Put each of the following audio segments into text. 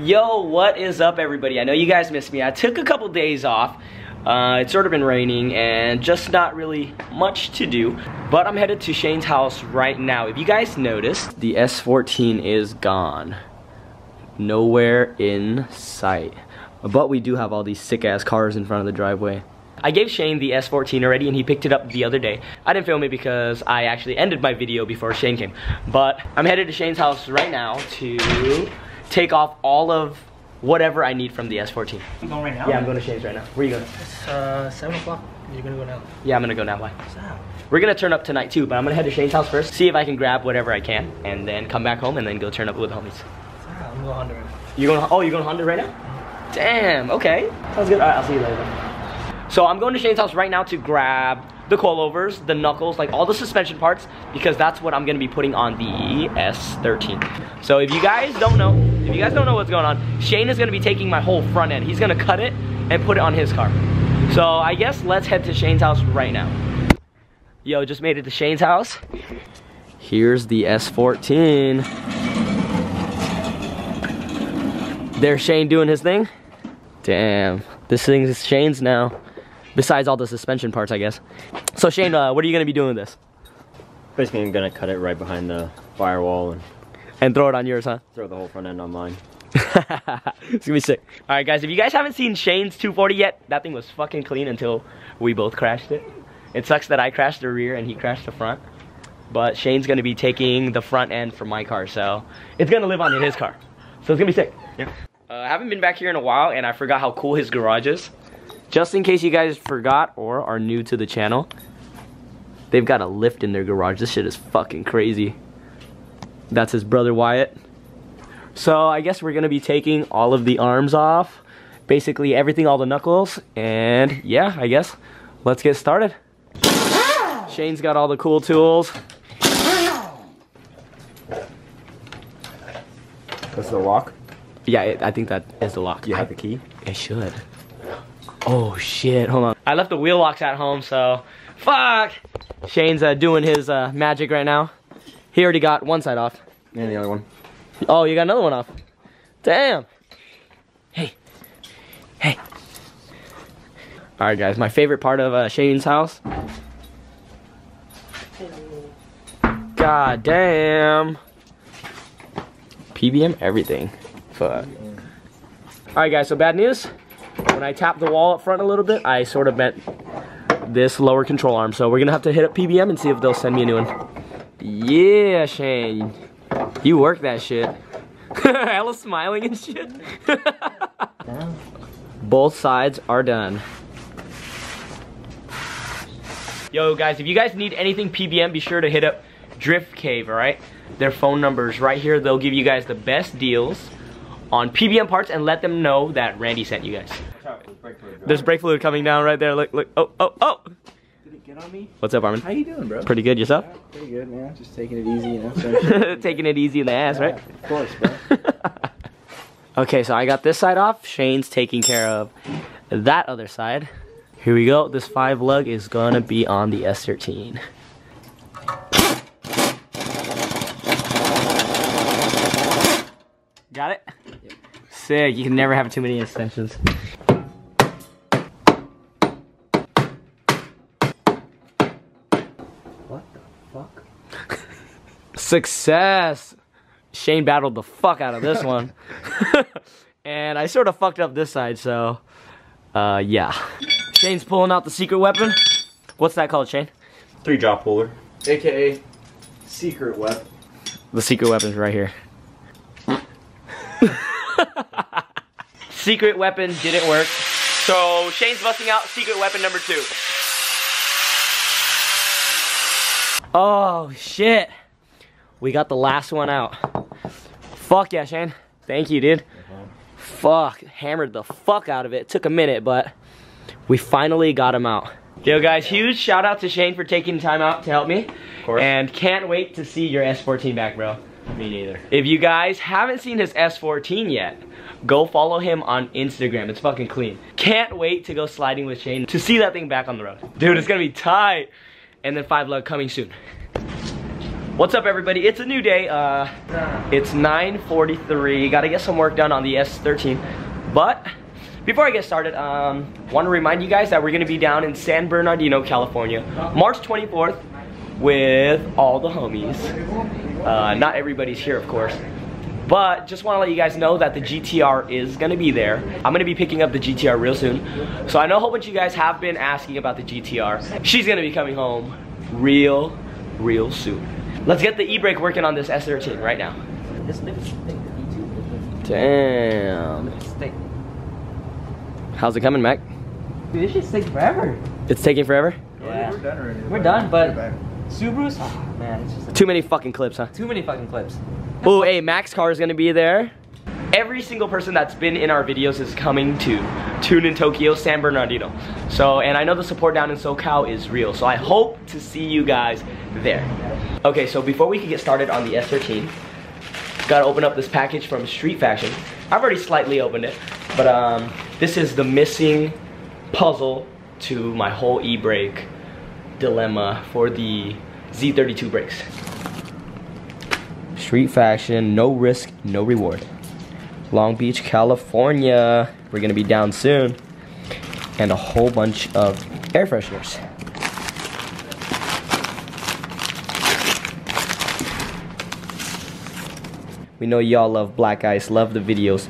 Yo, what is up everybody? I know you guys missed me. I took a couple days off. It's sort of been raining and just not really much to do. But I'm headed to Shane's house right now. If you guys noticed, the S14 is gone. Nowhere in sight. But we do have all these sick ass cars in front of the driveway. I gave Shane the S14 already and he picked it up the other day. I didn't film it because I actually ended my video before Shane came. But I'm headed to Shane's house right now to take off all of whatever I need from the S14. You going right now? Yeah, I'm going to Shane's right now. Where are you going? It's 7 o'clock. You're gonna go now? Yeah, I'm gonna go now. Why? Stop. We're gonna turn up tonight too, but I'm gonna head to Shane's house first, see if I can grab whatever I can, and then come back home and then go turn up with the homies. I'm gonna go Honda right now. You're going? Oh, you're going Honda right now? Damn. Okay. Sounds good. All right, I'll see you later. So I'm going to Shane's house right now to grab the coilovers, the knuckles, like all the suspension parts, because that's what I'm gonna be putting on the S13. So if you guys don't know what's going on, Shane is gonna be taking my whole front end. He's gonna cut it and put it on his car. So I guess let's head to Shane's house right now. Yo, just made it to Shane's house. Here's the S14. There's Shane doing his thing. Damn, this thing is Shane's now. Besides all the suspension parts, I guess. So Shane, what are you gonna be doing with this? Basically, I'm gonna cut it right behind the firewall and throw it on yours, huh? Throw the whole front end on mine. It's gonna be sick. All right, guys, if you guys haven't seen Shane's 240 yet, that thing was fucking clean until we both crashed it. It sucks that I crashed the rear and he crashed the front. But Shane's gonna be taking the front end from my car, so it's gonna live on in his car. So it's gonna be sick. Yeah. I haven't been back here in a while and I forgot how cool his garage is. Just in case you guys forgot or are new to the channel, they've got a lift in their garage. This shit is fucking crazy. That's his brother Wyatt. So I guess we're gonna be taking all of the arms off, basically everything, all the knuckles, and yeah, I guess let's get started. Shane's got all the cool tools. That's the lock? Yeah, I think that is the lock. You have the key? It should. Oh shit, hold on. I left the wheel locks at home, so fuck. Shane's doing his magic right now. He already got one side off. And the other one. Oh, you got another one off. Damn. Hey. Hey. Alright guys, my favorite part of Shane's house. God damn. PBM everything. Fuck. Alright guys, so bad news. When I tapped the wall up front a little bit, I sort of bent this lower control arm. So we're gonna have to hit up PBM and see if they'll send me a new one. Yeah, Shane. You work that shit. Hella smiling and shit. Both sides are done. Yo guys, if you guys need anything PBM, be sure to hit up Drift Cave, alright? Their phone number is right here. They'll give you guys the best deals on PBM parts and let them know that Randy sent you guys. There's brake fluid coming down right there. Look, look. Oh, oh, oh. Did it get on me? What's up, Armin? How you doing, bro? Pretty good, yourself? Yeah, pretty good, man. Just taking it easy, you know. Taking it easy in the ass, right? Of course, bro. Okay, so I got this side off. Shane's taking care of that other side. Here we go. This 5 lug is gonna be on the S13. Got it? Yep. Sick. You can never have too many extensions. What the fuck? Success! Shane battled the fuck out of this one. And I sort of fucked up this side, so yeah. Shane's pulling out the secret weapon. What's that called, Shane? 3-jaw puller. AKA secret weapon. The secret weapon's right here. Secret weapon didn't work. So Shane's busting out secret weapon number 2. Oh shit. We got the last one out. Fuck yeah, Shane. Thank you, dude. Fuck, hammered the fuck out of it. Took a minute, but we finally got him out. Yo guys, huge shout out to Shane for taking time out to help me. Of course. And can't wait to see your S14 back, bro. Me neither. If you guys haven't seen his S14 yet, go follow him on Instagram. It's fucking clean. Can't wait to go sliding with Shane to see that thing back on the road. Dude, it's gonna be tight. And then 5 lug coming soon. What's up, everybody? It's a new day. It's 9:43. Gotta get some work done on the S13. But before I get started, want to remind you guys that we're gonna be down in San Bernardino, California, March 24th with all the homies. Not everybody's here, of course. But just want to let you guys know that the GTR is going to be there. I'm going to be picking up the GTR real soon. So I know a whole bunch of you guys have been asking about the GTR. She's going to be coming home real soon. Let's get the e-brake working on this S13 right now. This lip's thick. Damn. It's thick. How's it coming, Mac? Dude, this shit's taking forever. It's taking forever? Yeah. We're done already. We're done, but Subarus, oh man, it's just Too many fucking clips, huh? too many fucking clips. Oh, hey, Mac's car is gonna be there. Every single person that's been in our videos is coming to Tune in Tokyo, San Bernardino. So, and I know the support down in SoCal is real, so I hope to see you guys there. Okay, so before we can get started on the S13, gotta open up this package from Street Faction. I've already slightly opened it, but this is the missing puzzle to my whole e-brake dilemma for the Z32 brakes. Street Faction, no risk, no reward. Long Beach, California. We're gonna be down soon. And a whole bunch of air fresheners. We know y'all love Black Ice, love the videos.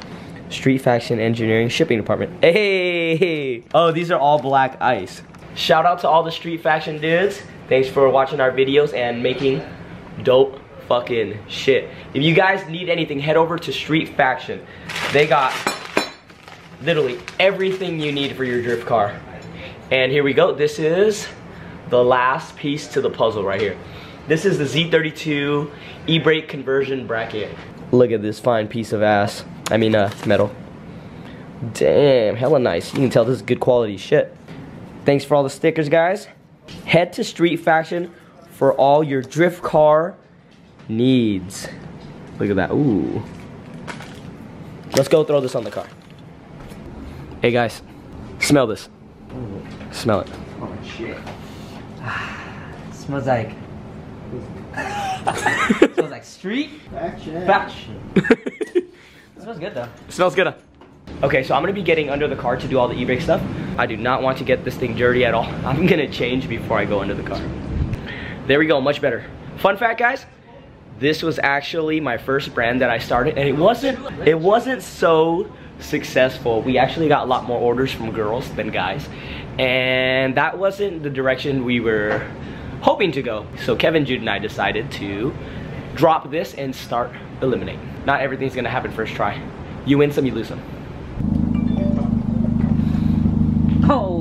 Street Faction Engineering Shipping Department. Hey! Oh, these are all Black Ice. Shout out to all the Street Faction dudes. Thanks for watching our videos and making dope fucking shit. If you guys need anything, head over to Street Faction. They got literally everything you need for your drift car. And here we go. This is the last piece to the puzzle right here. This is the Z32 e-brake conversion bracket. Look at this fine piece of ass. I mean, metal. Damn, hella nice. You can tell this is good quality shit. Thanks for all the stickers, guys. Head to Street Faction for all your drift car needs. Look at that. Ooh. Let's go throw this on the car. Hey guys, smell this. Smell it. Oh shit. It smells like. It smells like street faction. It smells good though. It smells good, huh? Okay, so I'm gonna be getting under the car to do all the e-brake stuff. I do not want to get this thing dirty at all. I'm gonna change before I go under the car. There we go, much better. Fun fact, guys, this was actually my first brand that I started, and it wasn't so successful. We actually got a lot more orders from girls than guys, and that wasn't the direction we were hoping to go. So Kevin, Jude, and I decided to drop this and start eliminating. Not everything's gonna happen first try. You win some, you lose some. Oh.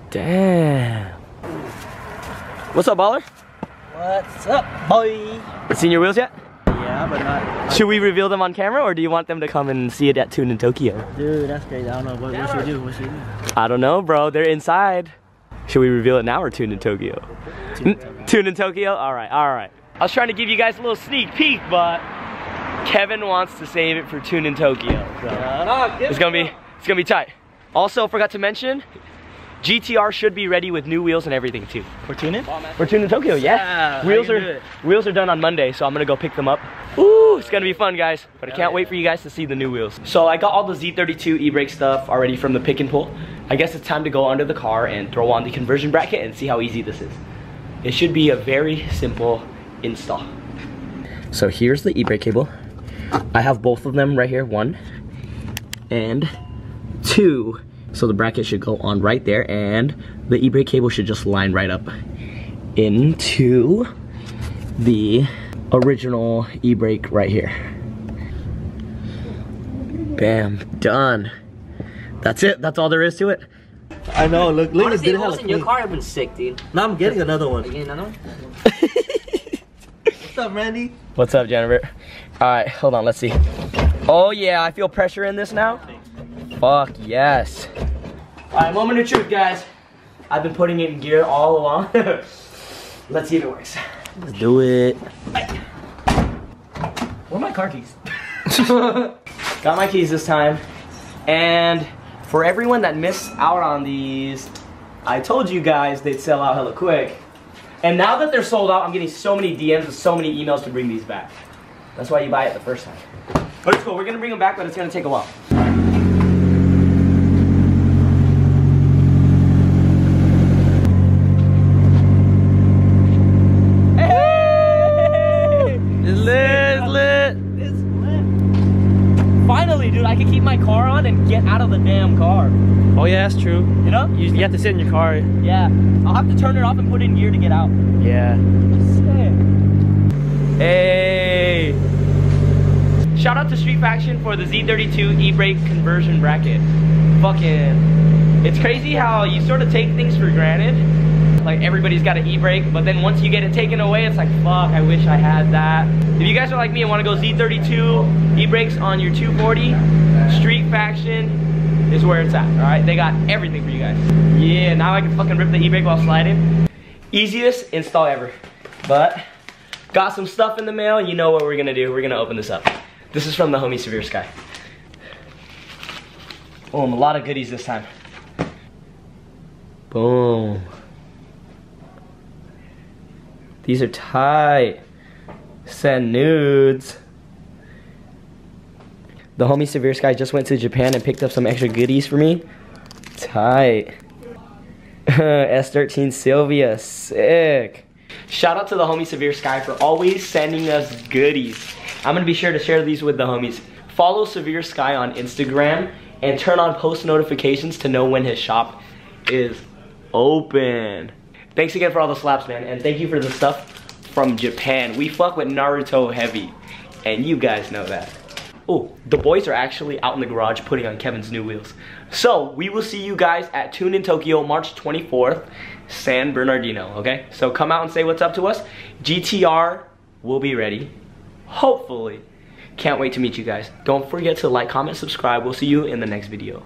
Damn. What's up, baller? What's up, boy? Seen your wheels yet? Yeah, but not. Should we reveal them on camera, or do you want them to come and see it at Tune in Tokyo? Dude, that's crazy. I don't know. What should we do? What should we do? I don't know, bro. They're inside. Should we reveal it now or Tune in Tokyo? Tune in Tokyo? Alright, alright. I was trying to give you guys a little sneak peek, but Kevin wants to save it for Tune in Tokyo. So it's gonna be tight. Also, forgot to mention, GTR should be ready with new wheels and everything too. For tuning? For Tune in Tokyo, yeah. Yeah, Wheels are done on Monday, so I'm gonna go pick them up. Ooh, it's gonna be fun, guys. But I can't wait for you guys to see the new wheels. So I got all the Z32 e-brake stuff already from the pick and pull. I guess it's time to go under the car and throw on the conversion bracket and see how easy this is. It should be a very simple install. So here's the e-brake cable. I have both of them right here, 1 and 2. So the bracket should go on right there, and the e-brake cable should just line right up into the original e-brake right here. Bam, done. That's it, that's all there is to it. I know, look, Honestly, in your car, I've been sick, dude. Now I'm getting another one. Again, another one? What's up, Randy? What's up, Jennifer? Alright, hold on, let's see. Oh yeah, I feel pressure in this now. Fuck yes. Alright, moment of truth, guys. I've been putting it in gear all along. Let's see if it works. Let's do it. Where are my car keys? Got my keys this time. And for everyone that missed out on these, I told you guys they'd sell out hella quick. And now that they're sold out, I'm getting so many DMs with so many emails to bring these back. That's why you buy it the first time. But it's cool, we're gonna bring them back, but it's gonna take a while. Hey! It's lit, it's lit. It's lit. Finally, dude, I can keep my car on and get out of the damn car. Oh yeah, that's true. You know? You have to sit in your car. Yeah. I'll have to turn it off and put it in gear to get out. Yeah. Sick. Hey. Shout out to Street Faction for the Z32 e-brake conversion bracket. Fucking, it's crazy how you sort of take things for granted. Like everybody's got an e-brake, but then once you get it taken away, it's like, fuck, I wish I had that. If you guys are like me and want to go Z32 e-brakes on your 240, Street Faction is where it's at, all right? They got everything for you guys. Yeah, now I can fucking rip the e-brake while sliding. Easiest install ever. But, got some stuff in the mail, and you know what we're gonna do. We're gonna open this up. This is from the homie Severe Sky. Boom, a lot of goodies this time. Boom. These are tight. Send nudes. The homie Severe Sky just went to Japan and picked up some extra goodies for me. Tight. S13 Sylvia, sick. Shout out to the homie Severe Sky for always sending us goodies. I'm gonna be sure to share these with the homies. Follow Severe Sky on Instagram and turn on post notifications to know when his shop is open. Thanks again for all the slaps, man, and thank you for the stuff from Japan. We fuck with Naruto heavy, and you guys know that. Oh, the boys are actually out in the garage putting on Kevin's new wheels. So, we will see you guys at Tune in Tokyo, March 24th, San Bernardino, okay? So come out and say what's up to us. GTR will be ready, hopefully. Can't wait to meet you guys. Don't forget to like, comment, subscribe. We'll see you in the next video.